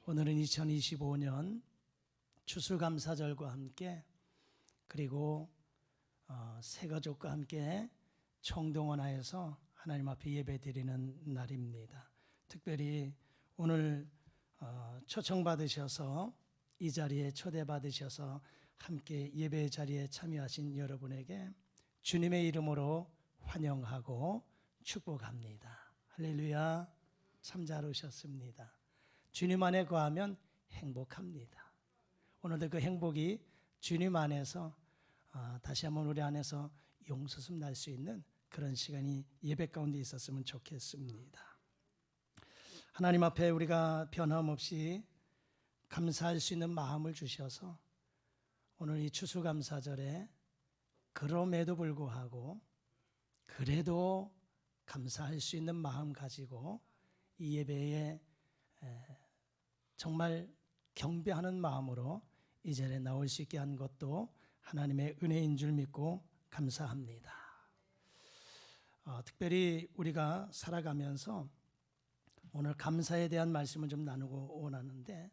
오늘은 2025년 추수감사절과 함께 그리고 새가족과 함께 총동원하여서 하나님 앞에 예배드리는 날입니다. 특별히 오늘 초청받으셔서 이 자리에 초대받으셔서 함께 예배 자리에 참여하신 여러분에게 주님의 이름으로 환영하고 축복합니다. 할렐루야. 참 잘 오셨습니다. 주님 안에 거하면 행복합니다. 오늘도 그 행복이 주님 안에서 다시 한번 우리 안에서 용서숨 날 수 있는 그런 시간이 예배 가운데 있었으면 좋겠습니다. 하나님 앞에 우리가 변함없이 감사할 수 있는 마음을 주셔서 오늘 이 추수감사절에 그럼에도 불구하고 그래도 감사할 수 있는 마음 가지고 이 예배에 정말 경배하는 마음으로 이 자리에 나올 수 있게 한 것도 하나님의 은혜인 줄 믿고 감사합니다. 특별히 우리가 살아가면서 오늘 감사에 대한 말씀을 좀 나누고 원하는데,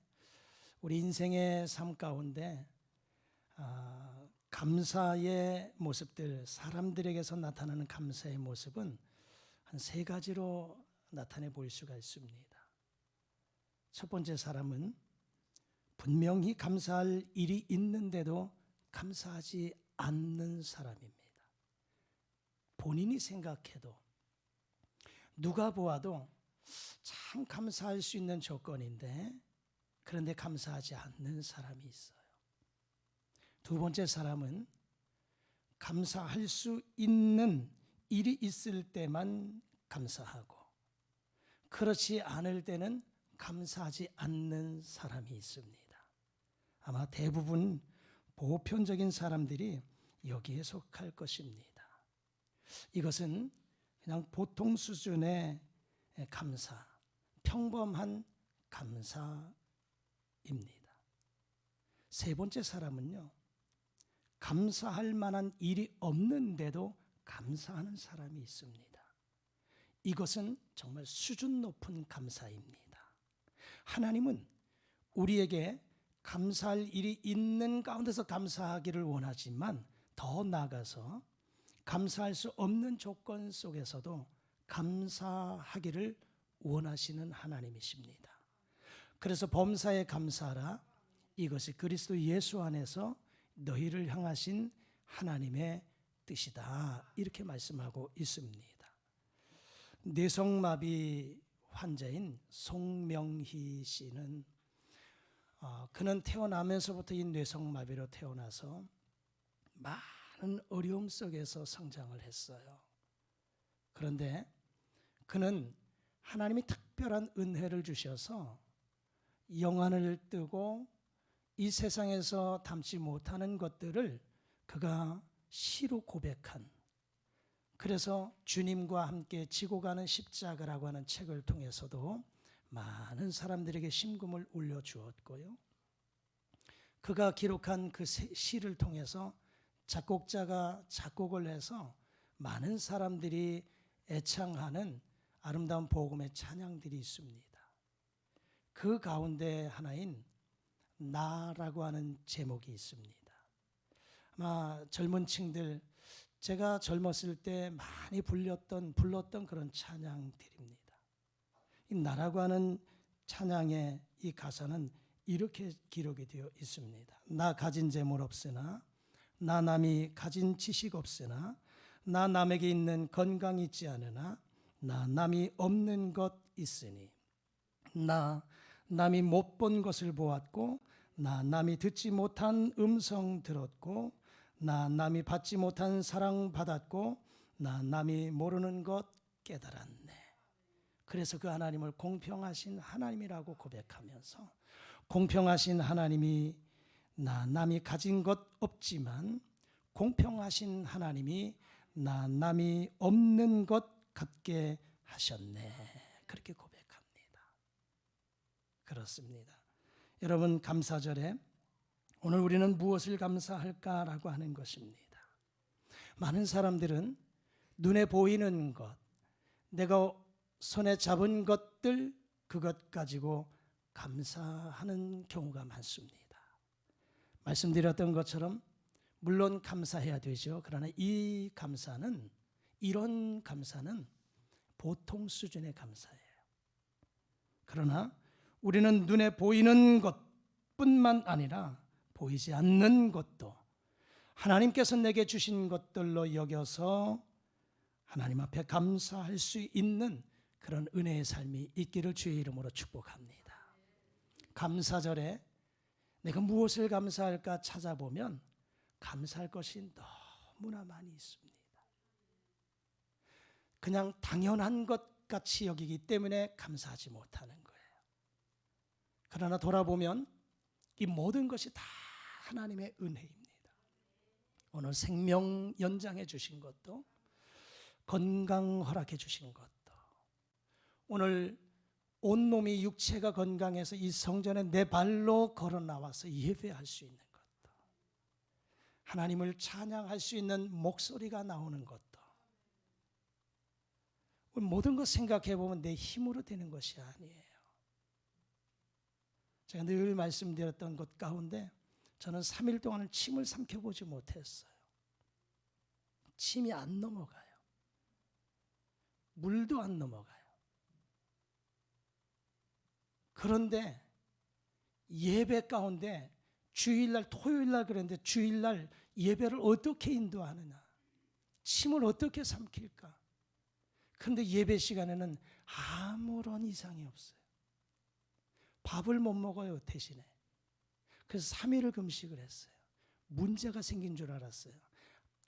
우리 인생의 삶 가운데 감사의 모습들, 사람들에게서 나타나는 감사의 모습은 한 세 가지로 나타내 보일 수가 있습니다. 첫 번째 사람은 분명히 감사할 일이 있는데도 감사하지 않는 사람입니다. 본인이 생각해도 누가 보아도 참 감사할 수 있는 조건인데 그런데 감사하지 않는 사람이 있어요. 두 번째 사람은 감사할 수 있는 일이 있을 때만 감사하고 그렇지 않을 때는 감사하지 않는 사람이 있습니다. 아마 대부분 보편적인 사람들이 여기에 속할 것입니다. 이것은 그냥 보통 수준의 감사, 평범한 감사입니다. 세 번째 사람은요, 감사할 만한 일이 없는데도 감사하는 사람이 있습니다. 이것은 정말 수준 높은 감사입니다. 하나님은 우리에게 감사할 일이 있는 가운데서 감사하기를 원하지만 더 나아가서 감사할 수 없는 조건 속에서도 감사하기를 원하시는 하나님이십니다. 그래서 범사에 감사하라, 이것이 그리스도 예수 안에서 너희를 향하신 하나님의 뜻이다, 이렇게 말씀하고 있습니다. 뇌성마비 환자인 송명희 씨는 그는 태어나면서부터 이 뇌성마비로 태어나서 많은 어려움 속에서 성장을 했어요. 그런데 그는 하나님이 특별한 은혜를 주셔서 영안을 뜨고 이 세상에서 담지 못하는 것들을 그가 시로 고백한, 그래서 주님과 함께 지고 가는 십자가라고 하는 책을 통해서도 많은 사람들에게 심금을 울려주었고요. 그가 기록한 그 시를 통해서 작곡자가 작곡을 해서 많은 사람들이 애창하는 아름다운 복음의 찬양들이 있습니다. 그 가운데 하나인 나라고 하는 제목이 있습니다. 아마 젊은 층들, 제가 젊었을 때 많이 불렀던 그런 찬양들입니다. 이 나라고 하는 찬양의 이 가사는 이렇게 기록이 되어 있습니다. 나 가진 재물 없으나, 나 남이 가진 지식 없으나, 나 남에게 있는 건강 있지 않으나, 나 남이 없는 것 있으니, 나 남이 못 본 것을 보았고, 나 남이 듣지 못한 음성 들었고, 나 남이 받지 못한 사랑 받았고, 나 남이 모르는 것 깨달았네. 그래서 그 하나님을 공평하신 하나님이라고 고백하면서, 공평하신 하나님이 나 남이 가진 것 없지만 공평하신 하나님이 나 남이 없는 것 갖게 하셨네, 그렇게 고백합니다. 그렇습니다. 여러분, 감사절에 오늘 우리는 무엇을 감사할까라고 하는 것입니다. 많은 사람들은 눈에 보이는 것, 내가 손에 잡은 것들, 그것 가지고 감사하는 경우가 많습니다. 말씀드렸던 것처럼 물론 감사해야 되죠. 그러나 이 감사는, 이런 감사는 보통 수준의 감사예요. 그러나 우리는 눈에 보이는 것뿐만 아니라 보이지 않는 것도 하나님께서 내게 주신 것들로 여겨서 하나님 앞에 감사할 수 있는 그런 은혜의 삶이 있기를 주의 이름으로 축복합니다. 감사절에 내가 무엇을 감사할까 찾아보면 감사할 것이 너무나 많이 있습니다. 그냥 당연한 것 같이 여기기 때문에 감사하지 못하는 거예요. 그러나 돌아보면 이 모든 것이 다 하나님의 은혜입니다. 오늘 생명 연장해 주신 것도, 건강 허락해 주신 것도, 오늘 온몸이 육체가 건강해서 이 성전에 내 발로 걸어 나와서 예배할 수 있는 것도, 하나님을 찬양할 수 있는 목소리가 나오는 것도, 모든 것 생각해 보면 내 힘으로 되는 것이 아니에요. 제가 늘 말씀드렸던 것 가운데 저는 3일 동안은 침을 삼켜보지 못했어요. 침이 안 넘어가요. 물도 안 넘어가요. 그런데 예배 가운데 주일날, 토요일날 그랬는데 주일날 예배를 어떻게 인도하느냐, 침을 어떻게 삼킬까. 그런데 예배 시간에는 아무런 이상이 없어요. 밥을 못 먹어요, 대신에. 그래서 3일을 금식을 했어요. 문제가 생긴 줄 알았어요.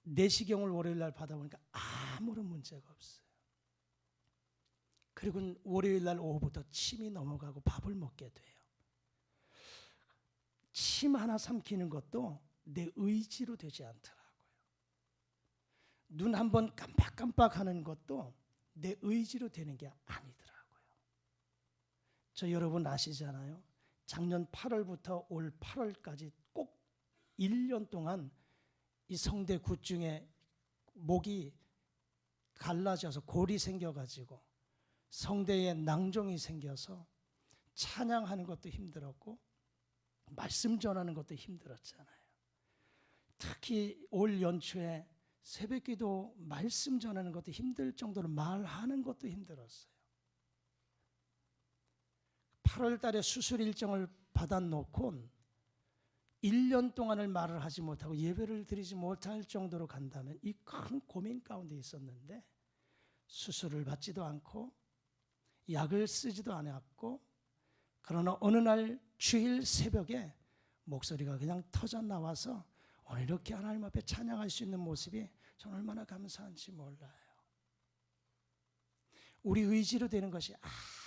내시경을 월요일날 받아보니까 아무런 문제가 없어요. 그리고 월요일날 오후부터 침이 넘어가고 밥을 먹게 돼요. 침 하나 삼키는 것도 내 의지로 되지 않더라고요. 눈 한번 깜빡깜빡 하는 것도 내 의지로 되는 게 아니더라고요. 저 여러분 아시잖아요. 작년 8월부터 올 8월까지 꼭 1년 동안 이 성대 구중에 목이 갈라져서 골이 생겨가지고 성대에 낭종이 생겨서 찬양하는 것도 힘들었고 말씀 전하는 것도 힘들었잖아요. 특히 올 연초에 새벽기도 말씀 전하는 것도 힘들 정도로 말하는 것도 힘들었어요. 8월 달에 수술 일정을 받아놓고 1년 동안을 말을 하지 못하고 예배를 드리지 못할 정도로 간다면 이 큰 고민 가운데 있었는데 수술을 받지도 않고 약을 쓰지도 않았고, 그러나 어느 날 주일 새벽에 목소리가 그냥 터져 나와서 오늘 이렇게 하나님 앞에 찬양할 수 있는 모습이 저는 얼마나 감사한지 몰라요. 우리 의지로 되는 것이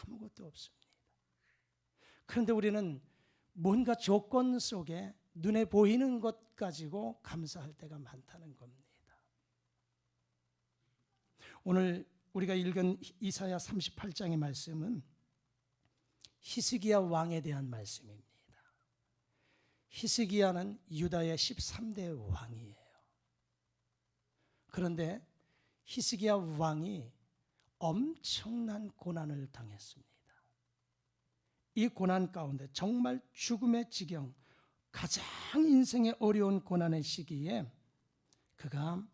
아무것도 없습니다. 그런데 우리는 뭔가 조건 속에 눈에 보이는 것 가지고 감사할 때가 많다는 겁니다. 오늘 우리가 읽은 이사야 38장의 말씀은 히스기야 왕에 대한 말씀입니다. 히스기야는 유다의 13대 왕이에요. 그런데 히스기야 왕이 엄청난 고난을 당했습니다. 이 고난 가운데 정말 죽음의 지경, 가장 인생의 어려운 고난의 시기에 그가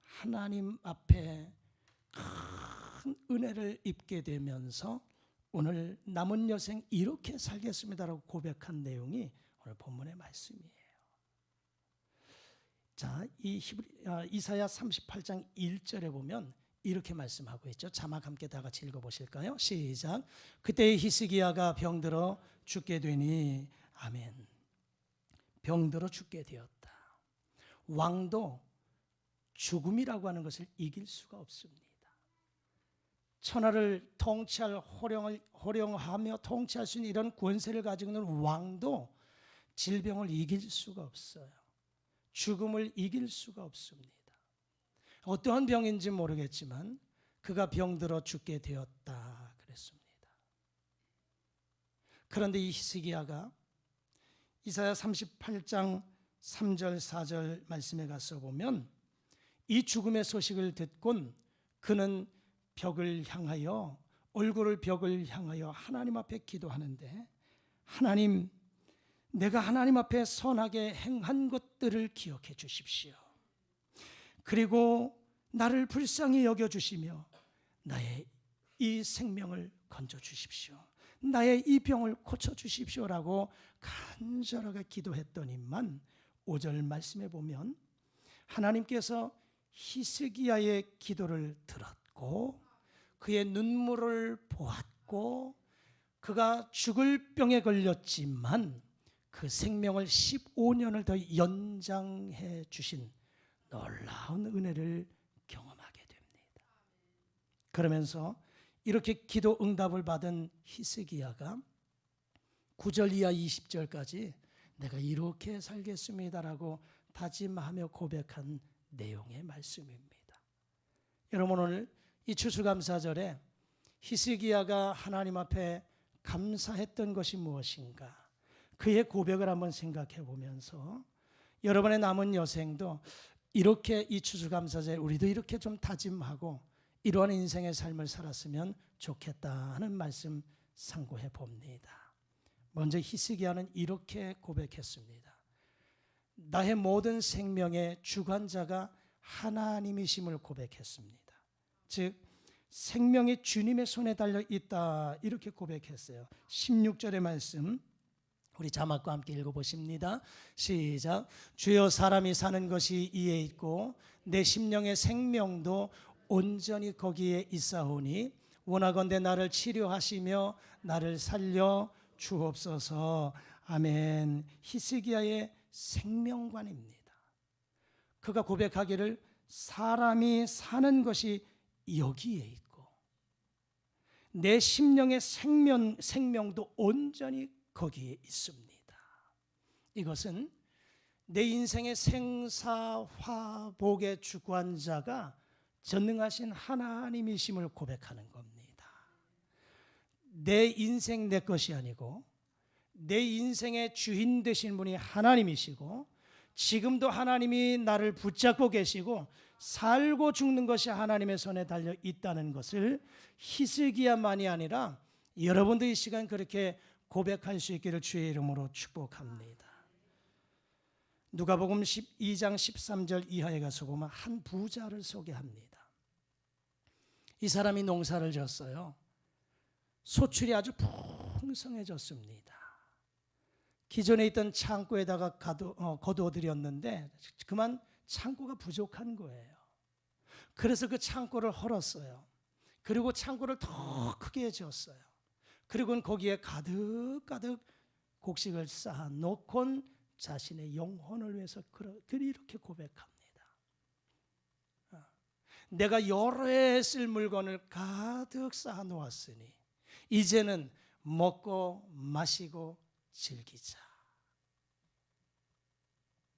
하나님 앞에 큰 은혜를 입게 되면서 오늘 남은 여생 이렇게 살겠습니다라고 고백한 내용이 오늘 본문의 말씀이에요. 자, 이사야 38장 1절에 보면 이렇게 말씀하고 있죠. 자막 함께 다 같이 읽어보실까요? 시작. 그때 히스기야가 병들어 죽게 되니, 아멘. 병들어 죽게 되었다. 왕도 죽음이라고 하는 것을 이길 수가 없습니다. 천하를 통치할 호령하며 통치할 수 있는 이런 권세를 가지고 있는 왕도 질병을 이길 수가 없어요. 죽음을 이길 수가 없습니다. 어떠한 병인지 모르겠지만 그가 병들어 죽게 되었다 그랬습니다. 그런데 이 히스기야가 이사야 38장 3절 4절 말씀에 가서 보면 이 죽음의 소식을 듣곤 그는 벽을 향하여, 얼굴을 벽을 향하여 하나님 앞에 기도하는데 하나님, 내가 하나님 앞에 선하게 행한 것들을 기억해 주십시오. 그리고 나를 불쌍히 여겨주시며 나의 이 생명을 건져주십시오. 나의 이 병을 고쳐주십시오라고 간절하게 기도했더니만 5절 말씀에 보면 하나님께서 히스기야의 기도를 들었고 그의 눈물을 보았고 그가 죽을 병에 걸렸지만 그 생명을 15년을 더 연장해 주신 놀라운 은혜를 경험하게 됩니다. 그러면서 이렇게 기도 응답을 받은 히스기야가 9절 이하 20절까지 내가 이렇게 살겠습니다라고 다짐하며 고백한 내용의 말씀입니다. 여러분, 오늘 이 추수감사절에 히스기야가 하나님 앞에 감사했던 것이 무엇인가? 그의 고백을 한번 생각해 보면서 여러분의 남은 여생도 이렇게 이 추수감사절에 우리도 이렇게 좀 다짐하고 이러한 인생의 삶을 살았으면 좋겠다 하는 말씀 상고해 봅니다. 먼저 히스기야는 이렇게 고백했습니다. 나의 모든 생명의 주관자가 하나님이심을 고백했습니다. 즉 생명이 주님의 손에 달려 있다 이렇게 고백했어요. 16절의 말씀 우리 자막과 함께 읽어보십니다. 시작. 주여, 사람이 사는 것이 이에 있고 내 심령의 생명도 온전히 거기에 있사오니 원하건대 나를 치료하시며 나를 살려 주옵소서. 아멘. 히스기야의 생명관입니다. 그가 고백하기를 사람이 사는 것이 여기에 있고 내 심령의 생명도 온전히 거기에 있습니다. 이것은 내 인생의 생사화복의 주관자가 전능하신 하나님이심을 고백하는 겁니다. 내 인생 내 것이 아니고 내 인생의 주인 되신 분이 하나님이시고 지금도 하나님이 나를 붙잡고 계시고 살고 죽는 것이 하나님의 손에 달려 있다는 것을 히스기야만이 아니라 여러분도 이 시간 그렇게 고백할 수 있기를 주의 이름으로 축복합니다. 누가복음 12장 13절 이하에 가서 보면 한 부자를 소개합니다. 이 사람이 농사를 졌어요. 소출이 아주 풍성해졌습니다. 기존에 있던 창고에다가 거두어들였는데 그만 창고가 부족한 거예요. 그래서 그 창고를 헐었어요. 그리고 창고를 더 크게 지었어요. 그리고는 거기에 가득가득 곡식을 쌓아놓고 자신의 영혼을 위해서 이렇게 고백합니다. 내가 여러 해 쓸 물건을 가득 쌓아놓았으니 이제는 먹고 마시고 즐기자.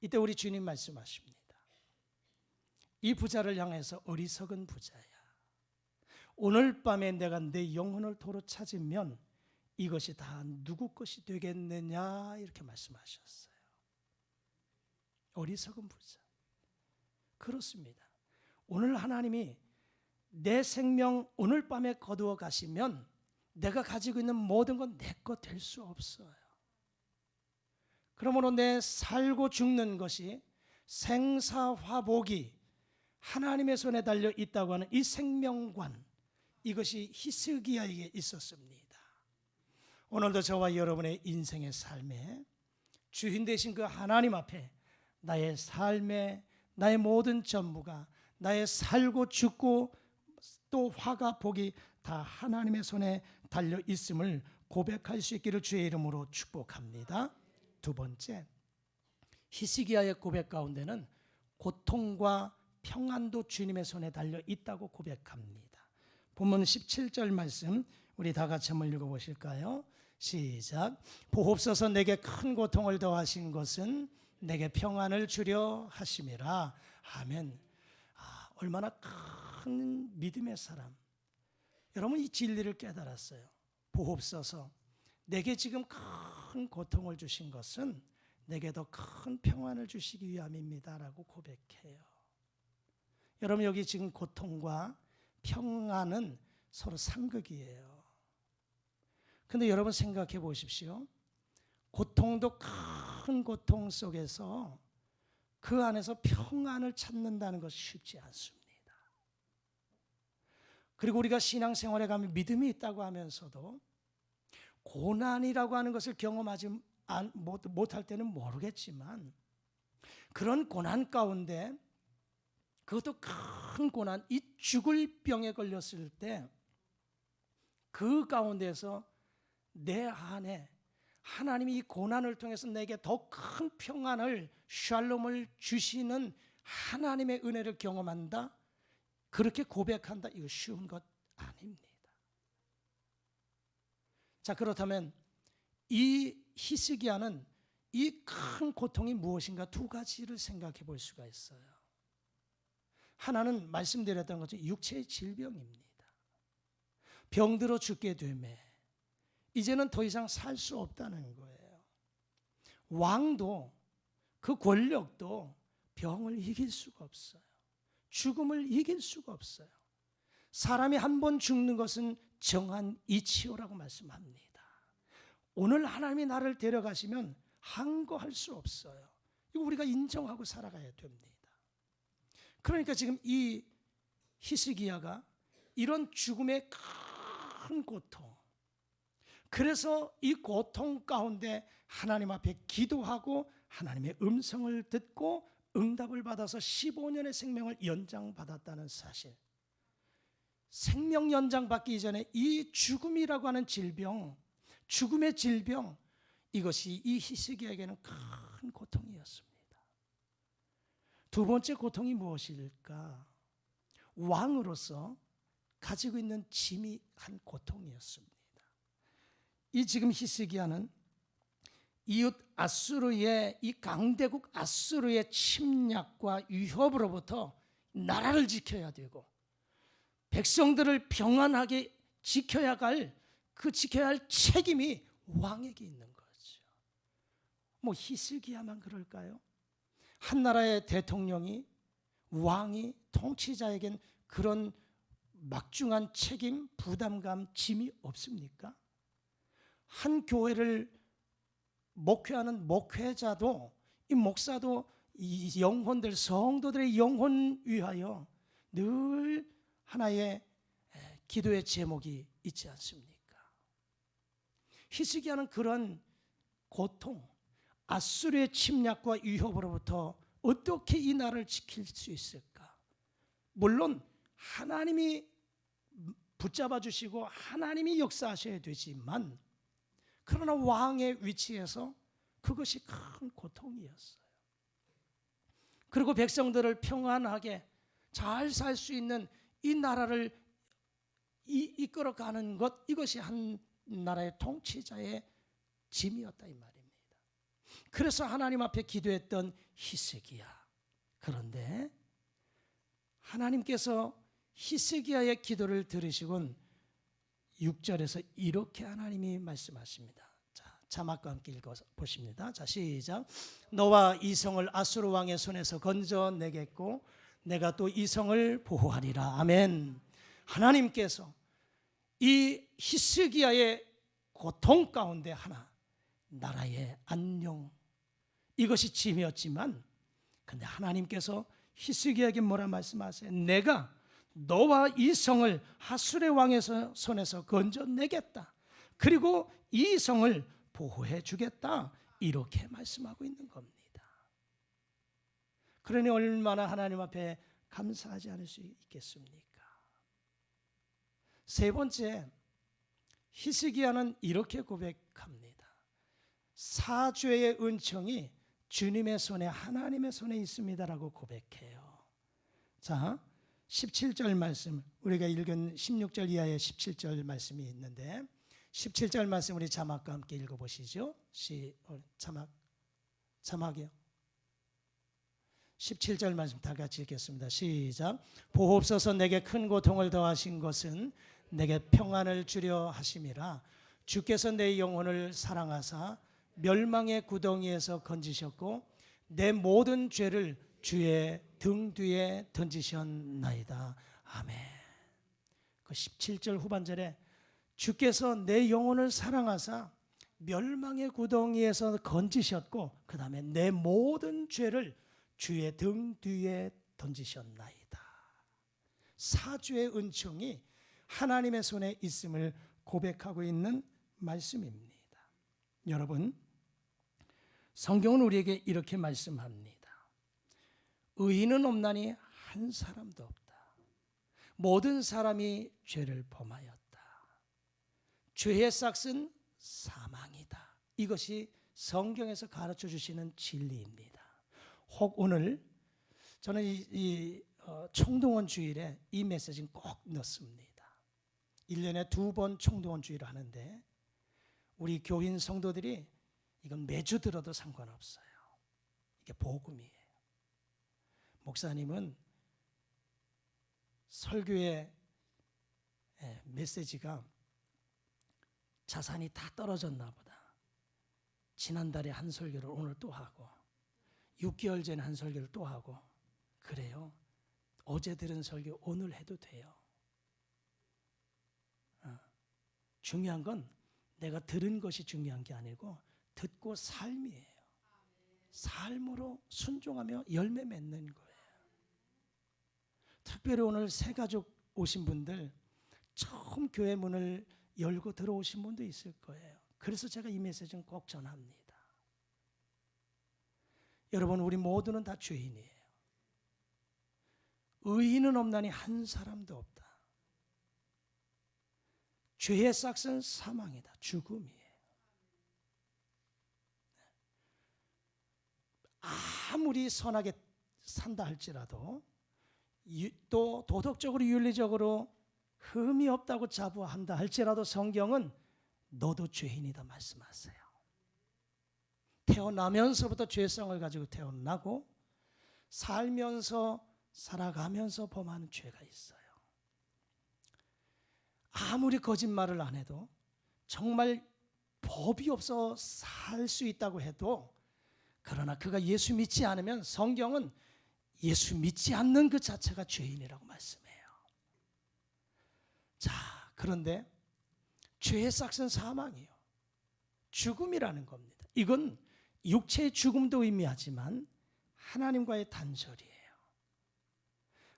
이때 우리 주님 말씀하십니다. 이 부자를 향해서 어리석은 부자야. 오늘 밤에 내가 내 영혼을 도로 찾으면 이것이 다 누구 것이 되겠느냐 이렇게 말씀하셨어요. 어리석은 부자. 그렇습니다. 오늘 하나님이 내 생명 오늘 밤에 거두어 가시면 내가 가지고 있는 모든 건 내 것 될 수 없어요. 그러므로 내 살고 죽는 것이 생사화복이 하나님의 손에 달려 있다고 하는 이 생명관, 이것이 히스기야에게 있었습니다. 오늘도 저와 여러분의 인생의 삶에 주인 되신 그 하나님 앞에 나의 삶에 나의 모든 전부가 나의 살고 죽고 또 화가 복이 다 하나님의 손에 달려 있음을 고백할 수 있기를 주의 이름으로 축복합니다. 두 번째, 히스기야의 고백 가운데는 고통과 평안도 주님의 손에 달려 있다고 고백합니다. 본문 17절 말씀 우리 다 같이 한번 읽어보실까요? 시작. 보옵소서, 내게 큰 고통을 더하신 것은 내게 평안을 주려 하심이라. 아멘. 얼마나 큰 믿음의 사람. 여러분, 이 진리를 깨달았어요. 보옵소서, 내게 지금 큰 고통을 주신 것은 내게 더 큰 평안을 주시기 위함입니다 라고 고백해요. 여러분, 여기 지금 고통과 평안은 서로 상극이에요. 근데 여러분 생각해 보십시오. 고통도 큰 고통 속에서 그 안에서 평안을 찾는다는 것이 쉽지 않습니다. 그리고 우리가 신앙생활에 가면 믿음이 있다고 하면서도 고난이라고 하는 것을 경험하지 못할 때는 모르겠지만, 그런 고난 가운데, 그것도 큰 고난, 이 죽을 병에 걸렸을 때 그 가운데서 내 안에 하나님이 이 고난을 통해서 내게 더 큰 평안을, 샬롬을 주시는 하나님의 은혜를 경험한다, 그렇게 고백한다, 이거 쉬운 것 아닙니다. 자, 그렇다면 이 히스기야는 이 큰 고통이 무엇인가 두 가지를 생각해 볼 수가 있어요. 하나는 말씀드렸던 것처럼 육체의 질병입니다. 병들어 죽게 되매 이제는 더 이상 살 수 없다는 거예요. 왕도, 그 권력도 병을 이길 수가 없어요. 죽음을 이길 수가 없어요. 사람이 한 번 죽는 것은 정한 이치요라고 말씀합니다. 오늘 하나님이 나를 데려가시면 항거할 수 없어요. 이거 우리가 인정하고 살아가야 됩니다. 그러니까 지금 이 히스기야가 이런 죽음의 큰 고통, 그래서 이 고통 가운데 하나님 앞에 기도하고 하나님의 음성을 듣고 응답을 받아서 15년의 생명을 연장받았다는 사실, 생명 연장받기 이전에 이 죽음이라고 하는 질병, 죽음의 질병, 이것이 이 히스기야에게는 큰 고통이었습니다. 두 번째 고통이 무엇일까? 왕으로서 가지고 있는 지미한 고통이었습니다. 이 지금 히스기야는 이웃 아수르의, 이 강대국 아수르의 침략과 위협으로부터 나라를 지켜야 되고 백성들을 평안하게 지켜야 할 책임이 왕에게 있는 거죠. 뭐 히스기야만 그럴까요? 한 나라의 대통령이, 왕이, 통치자에겐 그런 막중한 책임, 부담감, 짐이 없습니까? 한 교회를 목회하는 목회자도, 이 목사도 이 영혼들, 성도들의 영혼 위하여 늘 하나의 기도의 제목이 있지 않습니까? 히스기야는 그런 고통, 아수르의 침략과 위협으로부터 어떻게 이 나라를 지킬 수 있을까? 물론 하나님이 붙잡아 주시고 하나님이 역사하셔야 되지만, 그러나 왕의 위치에서 그것이 큰 고통이었어요. 그리고 백성들을 평안하게 잘 살 수 있는 이 나라를 이끌어가는 것, 이것이 한 나라의 통치자의 짐이었다 이 말입니다. 그래서 하나님 앞에 기도했던 히스기야. 그런데 하나님께서 히스기야의 기도를 들으시곤 6절에서 이렇게 하나님이 말씀하십니다. 자, 자막과 함께 읽어보십니다. 자, 시작. 너와 이 성을 아수르 왕의 손에서 건져내겠고 내가 또 이 성을 보호하리라. 아멘. 하나님께서 이 히스기야의 고통 가운데 하나, 나라의 안녕, 이것이 짐이었지만, 근데 하나님께서 히스기야에게 뭐라 말씀하세요? 내가 너와 이 성을 아수르 왕의 손에서 건져내겠다. 그리고 이 성을 보호해 주겠다. 이렇게 말씀하고 있는 겁니다. 그러니 얼마나 하나님 앞에 감사하지 않을 수 있겠습니까? 세 번째, 히스기야는 이렇게 고백합니다. 사죄의 은총이 주님의 손에, 하나님의 손에 있습니다라고 고백해요. 자, 17절 말씀, 우리가 읽은 16절 이하의 17절 말씀이 있는데 17절 말씀 우리 자막과 함께 읽어보시죠. 자막이요. 17절 말씀 다 같이 읽겠습니다. 시작. 보옵소서. 내게 큰 고통을 더하신 것은 내게 평안을 주려 하심이라. 주께서 내 영혼을 사랑하사 멸망의 구덩이에서 건지셨고 내 모든 죄를 주의 등 뒤에 던지셨나이다. 아멘. 그 17절 후반절에 주께서 내 영혼을 사랑하사 멸망의 구덩이에서 건지셨고 그 다음에 내 모든 죄를 주의 등 뒤에 던지셨나이다. 사주의 은총이 하나님의 손에 있음을 고백하고 있는 말씀입니다. 여러분, 성경은 우리에게 이렇게 말씀합니다. 의인은 없나니 한 사람도 없다. 모든 사람이 죄를 범하였다. 죄의 삭은 사망이다. 이것이 성경에서 가르쳐 주시는 진리입니다. 혹 오늘 저는 이 총동원 주일에 이 메시지는 꼭 넣습니다. 1년에 2번 총동원 주일을 하는데 우리 교인 성도들이 이건 매주 들어도 상관없어요. 이게 복음이에요. 목사님은 설교의 메시지가 자산이 다 떨어졌나 보다. 지난달에 한 설교를 오늘 또 하고 6개월 전에 한 설교를 또 하고 그래요. 어제 들은 설교 오늘 해도 돼요. 중요한 건 내가 들은 것이 중요한 게 아니고 듣고 삶이에요. 삶으로 순종하며 열매 맺는 거예요. 특별히 오늘 새 가족 오신 분들 처음 교회 문을 열고 들어오신 분도 있을 거예요. 그래서 제가 이 메시지는 꼭 전합니다. 여러분, 우리 모두는 다 죄인이에요. 의인은 없나니 한 사람도 없다. 죄의 삭은 사망이다. 죽음이에요. 아무리 선하게 산다 할지라도 또 도덕적으로 윤리적으로 흠이 없다고 자부한다 할지라도 성경은 너도 죄인이다 말씀하세요. 태어나면서부터 죄성을 가지고 태어나고 살면서 살아가면서 범하는 죄가 있어요. 아무리 거짓말을 안 해도 정말 법이 없어 살 수 있다고 해도 그러나 그가 예수 믿지 않으면 성경은 예수 믿지 않는 그 자체가 죄인이라고 말씀해요. 자, 그런데 죄의 삭은 사망이에요. 죽음이라는 겁니다. 이건 육체의 죽음도 의미하지만 하나님과의 단절이에요.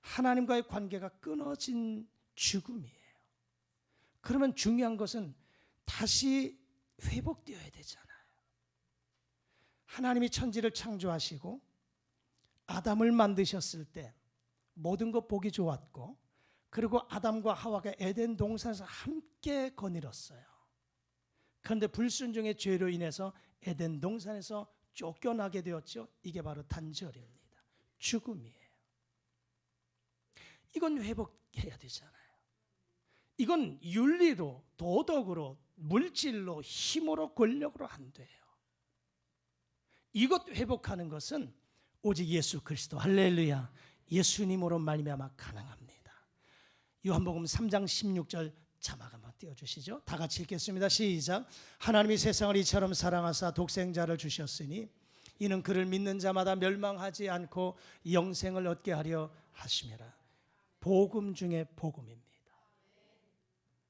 하나님과의 관계가 끊어진 죽음이에요. 그러면 중요한 것은 다시 회복되어야 되잖아요. 하나님이 천지를 창조하시고 아담을 만드셨을 때 모든 것 보기 좋았고 그리고 아담과 하와가 에덴 동산에서 함께 거닐었어요. 그런데 불순종의 죄로 인해서 에덴 동산에서 쫓겨나게 되었죠. 이게 바로 단절입니다. 죽음이에요. 이건 회복해야 되잖아요. 이건 윤리로, 도덕으로, 물질로, 힘으로, 권력으로 안 돼요. 이것 회복하는 것은 오직 예수 그리스도, 할렐루야, 예수님으로 말미암아 가능합니다. 요한복음 3장 16절 자막 한번 띄워주시죠. 다 같이 읽겠습니다. 시작. 하나님이 세상을 이처럼 사랑하사 독생자를 주셨으니 이는 그를 믿는 자마다 멸망하지 않고 영생을 얻게 하려 하심이라. 복음 중에 복음입니다.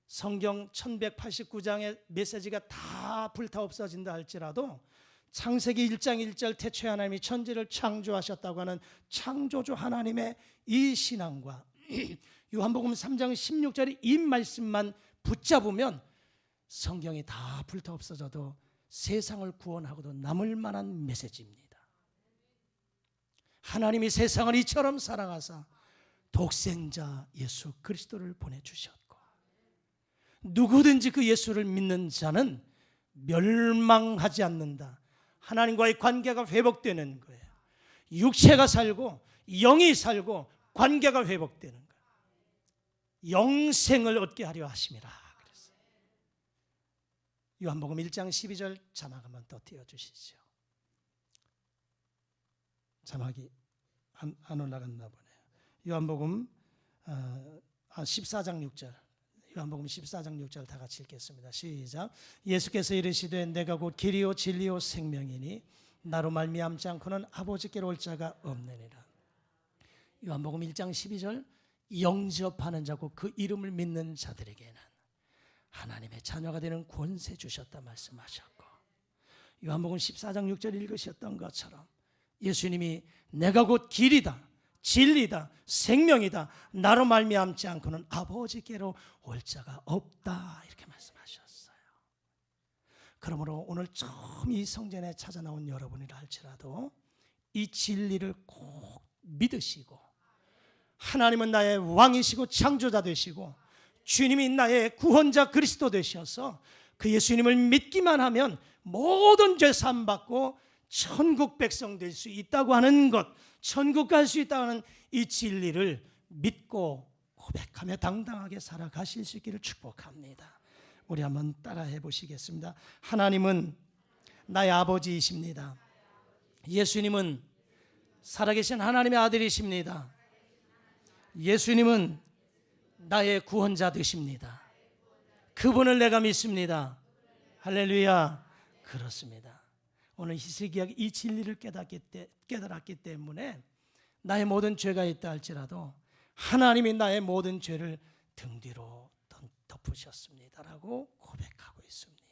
성경 1189장의 메시지가 다 불타 없어진다 할지라도 창세기 1장 1절 태초에 하나님이 천지를 창조하셨다고 하는 창조주 하나님의 이 신앙과 요한복음 3장 16절의 이 말씀만 붙잡으면 성경이 다 불타 없어져도 세상을 구원하고도 남을 만한 메시지입니다. 하나님이 세상을 이처럼 사랑하사 독생자 예수 그리스도를 보내주셨고 누구든지 그 예수를 믿는 자는 멸망하지 않는다. 하나님과의 관계가 회복되는 거예요. 육체가 살고 영이 살고 관계가 회복되는 거예요. 영생을 얻게 하려 하심이라 그랬어요. 요한복음 1장 12절 자막 한번 더 띄워주시죠. 자막이 안 올라갔나 보네요. 요한복음 14장 6절 요한복음 14장 6절 다 같이 읽겠습니다. 시작. 예수께서 이르시되 내가 곧 길이요 진리요 생명이니 나로 말미암지 않고는 아버지께로 올 자가 없느니라. 요한복음 1장 12절 영접하는 자고 그 이름을 믿는 자들에게는 하나님의 자녀가 되는 권세 주셨다 말씀하셨고 요한복음 14장 6절 읽으셨던 것처럼 예수님이 내가 곧 길이다, 진리다, 생명이다, 나로 말미암지 않고는 아버지께로 올 자가 없다, 이렇게 말씀하셨어요. 그러므로 오늘 처음 이 성전에 찾아 나온 여러분이라 할지라도 이 진리를 꼭 믿으시고, 하나님은 나의 왕이시고 창조자 되시고 주님이 나의 구원자 그리스도 되셔서 그 예수님을 믿기만 하면 모든 죄 사함 받고 천국 백성 될 수 있다고 하는 것, 천국 갈 수 있다고 하는 이 진리를 믿고 고백하며 당당하게 살아가실 수 있기를 축복합니다. 우리 한번 따라해 보시겠습니다. 하나님은 나의 아버지이십니다. 예수님은 살아계신 하나님의 아들이십니다. 예수님은 나의 구원자 되십니다. 그분을 내가 믿습니다. 할렐루야. 그렇습니다. 오늘 히스기야가 이 진리를 깨달았기 때문에 나의 모든 죄가 있다 할지라도 하나님이 나의 모든 죄를 등 뒤로 덮으셨습니다라고 고백하고 있습니다.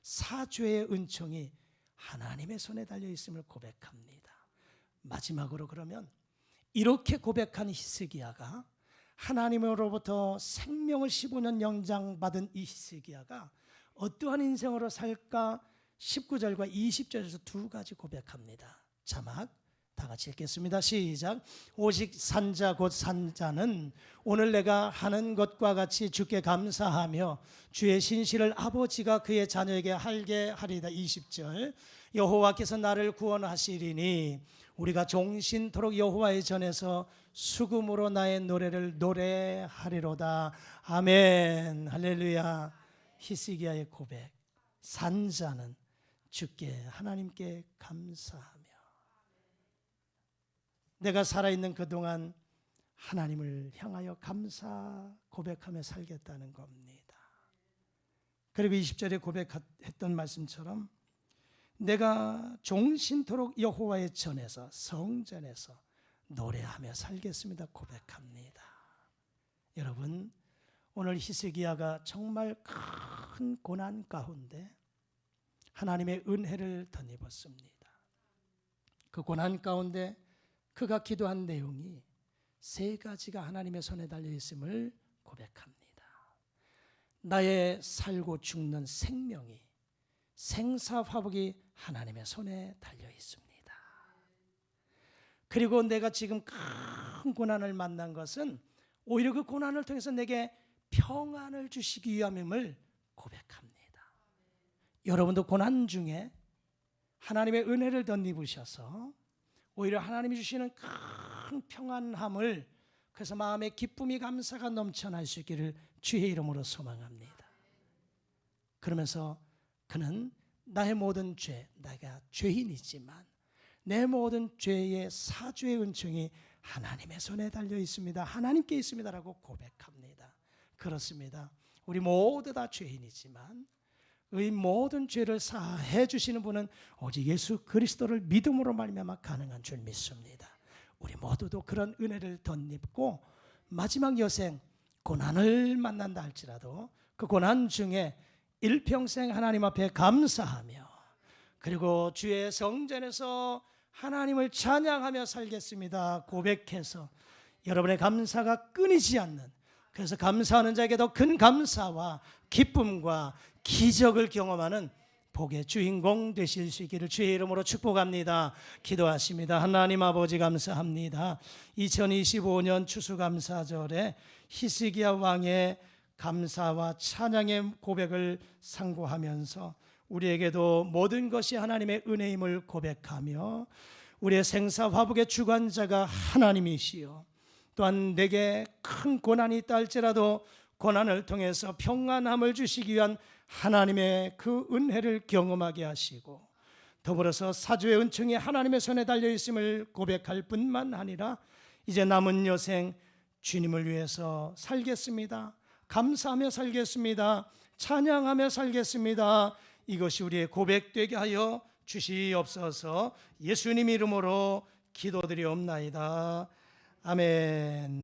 사죄의 은총이 하나님의 손에 달려 있음을 고백합니다. 마지막으로 그러면 이렇게 고백한 히스기야가, 하나님으로부터 생명을 15년 영장받은 이 히스기야가 어떠한 인생으로 살까 19절과 20절에서 두 가지 고백합니다. 자막 다 같이 읽겠습니다. 시작. 오직 산자 곧 산자는 오늘 내가 하는 것과 같이 주께 감사하며 주의 신실을 아버지가 그의 자녀에게 알게 하리다. 20절. 여호와께서 나를 구원하시리니 우리가 종신토록 여호와의 전에서 수금으로 나의 노래를 노래하리로다. 아멘. 할렐루야. 히스기야의 고백. 산자는 주께 하나님께 감사하며, 내가 살아있는 그동안 하나님을 향하여 감사 고백하며 살겠다는 겁니다. 그리고 20절에 고백했던 말씀처럼 내가 종신토록 여호와의 전에서, 성전에서 노래하며 살겠습니다 고백합니다. 여러분, 오늘 히스기야가 정말 큰 고난 가운데 하나님의 은혜를 덧입었습니다. 그 고난 가운데 그가 기도한 내용이 세 가지가 하나님의 손에 달려 있음을 고백합니다. 나의 살고 죽는 생명이, 생사화복이 하나님의 손에 달려 있습니다. 그리고 내가 지금 큰 고난을 만난 것은 오히려 그 고난을 통해서 내게 평안을 주시기 위함임을 고백합니다. 여러분도 고난 중에 하나님의 은혜를 덧입으셔서 오히려 하나님이 주시는 큰 평안함을, 그래서 마음의 기쁨이 감사가 넘쳐날 수 있기를 주의 이름으로 소망합니다. 그러면서 그는 나의 모든 죄, 내가 죄인이지만 내 모든 죄의 사죄의 은총이 하나님의 손에 달려 있습니다. 하나님께 있습니다라고 고백합니다. 그렇습니다. 우리 모두 다 죄인이지만 의 모든 죄를 사해 주시는 분은 오직 예수 그리스도를 믿음으로 말미암아 가능한 줄 믿습니다. 우리 모두도 그런 은혜를 덧입고 마지막 여생 고난을 만난다 할지라도 그 고난 중에 일평생 하나님 앞에 감사하며, 그리고 주의 성전에서 하나님을 찬양하며 살겠습니다 고백해서 여러분의 감사가 끊이지 않는, 그래서 감사하는 자에게 더 큰 감사와 기쁨과 기적을 경험하는 복의 주인공 되실 수 있기를 주의 이름으로 축복합니다. 기도하십니다. 하나님 아버지 감사합니다. 2025년 추수감사절에 히스기야 왕의 감사와 찬양의 고백을 상고하면서 우리에게도 모든 것이 하나님의 은혜임을 고백하며 우리의 생사화복의 주관자가 하나님이시여, 또한 내게 큰 고난이 있다 할지라도 고난을 통해서 평안함을 주시기 위한 하나님의 그 은혜를 경험하게 하시고, 더불어서 사주의 은총이 하나님의 손에 달려 있음을 고백할 뿐만 아니라 이제 남은 여생 주님을 위해서 살겠습니다, 감사하며 살겠습니다, 찬양하며 살겠습니다, 이것이 우리의 고백되게 하여 주시옵소서. 예수님 이름으로 기도드리옵나이다. 아멘.